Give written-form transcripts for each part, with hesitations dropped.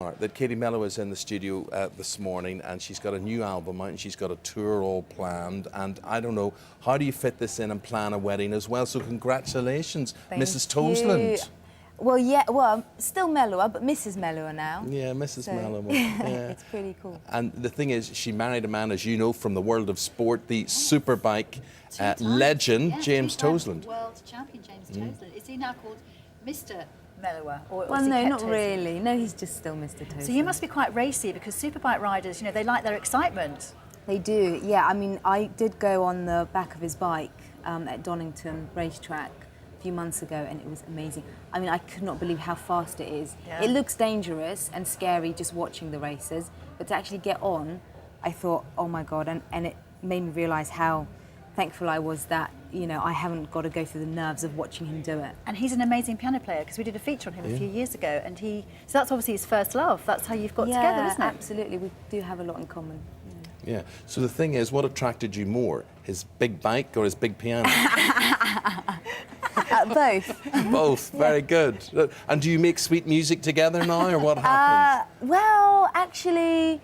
That Katie Melua is in the studio this morning, and she's got a new album out and she's got a tour all planned, and I don't know, how do you fit this in and plan a wedding as well? So congratulations, Mrs. Toseland. Well, still Melua, but Mrs. Melua now. Yeah, Mrs. Melua. Yeah. It's pretty cool. And the thing is, she married a man, as you know, from the world of sport, the superbike legend, James Toseland. World champion James Toseland. Is he now called Mr. Melua? Well, no, not really. No, he's just still Mr. Toseland. So you must be quite racy, because superbike riders, you know, they like their excitement. They do, yeah. I mean, I did go on the back of his bike at Donington racetrack a few months ago, and it was amazing. I mean, I could not believe how fast it is. Yeah. It looks dangerous and scary just watching the races, but to actually get on, I thought, oh my God, and it made me realise how thankful I was that, you know, I haven't got to go through the nerves of watching him do it. And he's an amazing piano player, because we did a feature on him a few years ago, and so that's obviously his first love. That's how you've got together, isn't it? Absolutely. We do have a lot in common. Yeah. So the thing is, what attracted you more, his big bike or his big piano? Both. Both. Very good. And do you make sweet music together now, or what happens? Well, actually,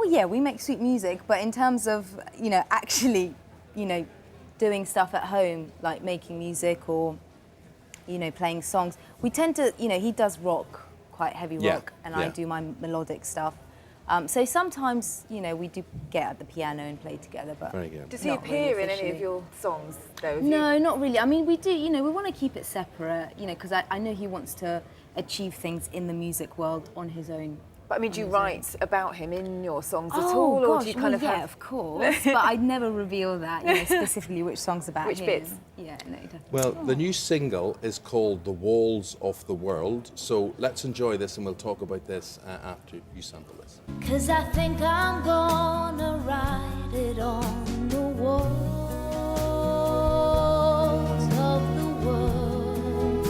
yeah, we make sweet music, but in terms of, you know, actually, you know, doing stuff at home, like making music or, you know, playing songs, we tend to, you know, he does rock, quite heavy rock, and I do my melodic stuff. So sometimes, you know, we do get at the piano and play together, but very good. Does he appear in any of your songs, though? No, not really. I mean, we do, you know, we want to keep it separate, you know, because I know he wants to achieve things in the music world on his own. But I mean, do you write about him in your songs at all? Oh, or gosh, do you kind of yeah, have... of course. But I'd never reveal that, you know, specifically which song's about which him. bits? Yeah, no, definitely. Well, the new single is called The Walls of the World, so let's enjoy this and we'll talk about this after you sample this. 'Cause I think I'm gonna write it on the walls of the world,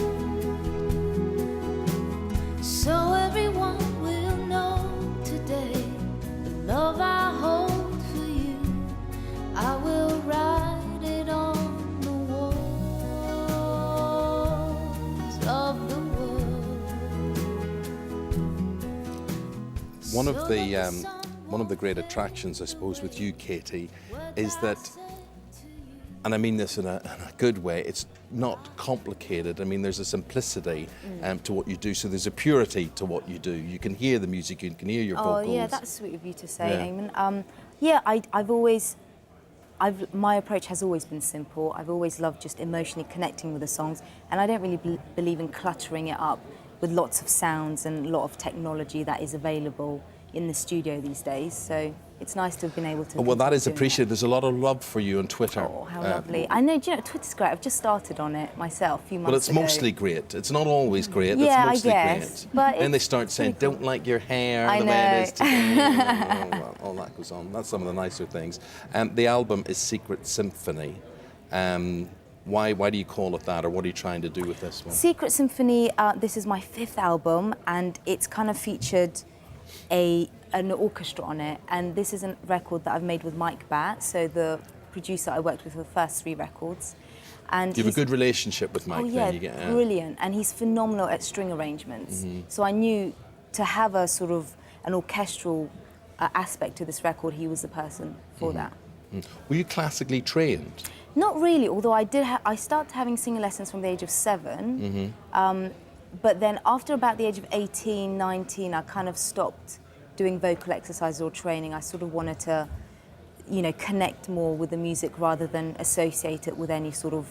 so everyone will know today the love I hold for you. I will write it on the walls of the world. One of the great attractions, I suppose, with you, Katie, is that, and I mean this in a good way, it's not complicated. I mean, there's a simplicity to what you do, so there's a purity to what you do. You can hear the music, you can hear your vocals. Oh, yeah, that's sweet of you to say, Eamon. Yeah, my approach has always been simple. I've always loved just emotionally connecting with the songs, and I don't really believe in cluttering it up with lots of sounds and a lot of technology that is available in the studio these days. So it's nice to have been able to... Oh, well, that is appreciated. There's a lot of love for you on Twitter. Oh, how lovely. I know, do you know, Twitter's great. I've just started on it myself a few months ago. But it's mostly great. It's not always great. Yeah, it's mostly I guess. Great. But then they start saying, don't like your hair the way it is today. Well, all that goes on. That's some of the nicer things. The album is Secret Symphony. Why do you call it that, or what are you trying to do with this one? Secret Symphony, this is my 5th album, and it's kind of featured an orchestra on it, and this is a record that I've made with Mike Batt, so the producer I worked with for the first 3 records. And you have a good relationship with Mike. Oh yeah, then. Brilliant, and he's phenomenal at string arrangements. So I knew to have a sort of an orchestral aspect to this record, he was the person for that. Were you classically trained? Not really, although I started having singing lessons from the age of 7. But then after about the age of 18, 19, I kind of stopped doing vocal exercises or training. I sort of wanted to, you know, connect more with the music rather than associate it with any sort of,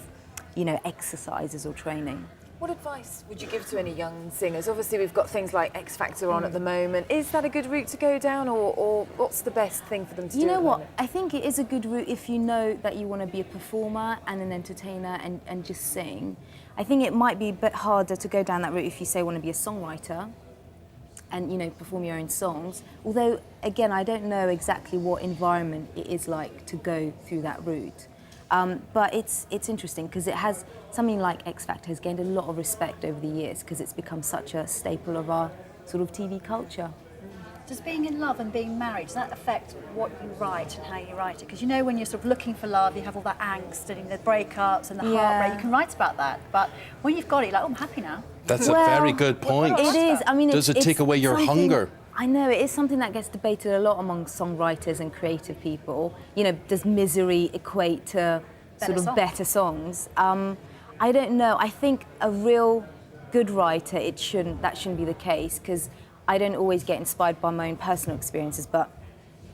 you know, exercises or training. What advice would you give to any young singers? Obviously, we've got things like X Factor on at the moment. Is that a good route to go down, or what's the best thing for them to do? You know what? I think it is a good route if you know that you want to be a performer and an entertainer and just sing. I think it might be a bit harder to go down that route if you say want to be a songwriter and, you know, perform your own songs. Although, again, I don't know exactly what environment it is like to go through that route. But it's interesting because it has, something like X Factor has gained a lot of respect over the years because it's become such a staple of our sort of TV culture. Does being in love and being married, does that affect what you write and how you write it? Because you know when you're sort of looking for love, you have all that angst and the breakups and the heartbreak, you can write about that. But when you've got it, you're like, oh, I'm happy now. That's a very good point. It is. I mean, Does it take away your something- hunger? I know, it is something that gets debated a lot among songwriters and creative people. You know, does misery equate to sort of better songs? I don't know. I think a real good writer, that shouldn't be the case, because I don't always get inspired by my own personal experiences, but,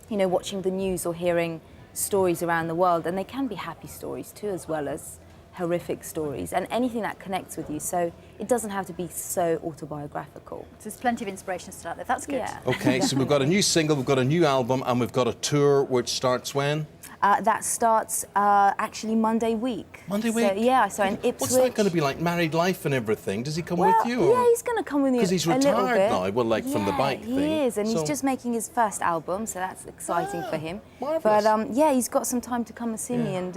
you know, watching the news or hearing stories around the world, and they can be happy stories too, as well as horrific stories, and anything that connects with you. So it doesn't have to be so autobiographical. So there's plenty of inspiration still out there. That's good. Yeah. Okay, so we've got a new single, we've got a new album, and we've got a tour which starts when? That starts actually Monday week. Monday So, week? yeah, so in Ipswich. What's that going to be like? Married life and everything? Does he come Well, with you? yeah, he's going to come with me Because he's a little retired bit. now, well, like from the Yeah, bike he thing. is, and he's So- just making his first album, so that's exciting for him. marvellous. But yeah, he's got some time to come and see me, and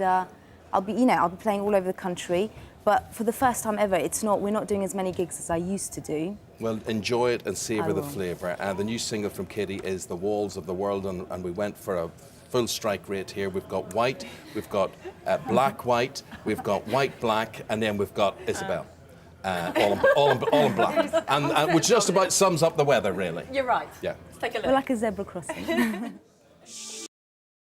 I'll be playing all over the country. But for the first time ever, we're not doing as many gigs as I used to do. Well, enjoy it and savour I the will. flavour. The new single from Katie is The Walls of the World, and we went for a full strike rate here. We've got white, we've got black white, we've got white black, and then we've got Isabel. All in black. And which just about sums up the weather, really. You're right. Yeah. Let's take a look. We're like a zebra crossing.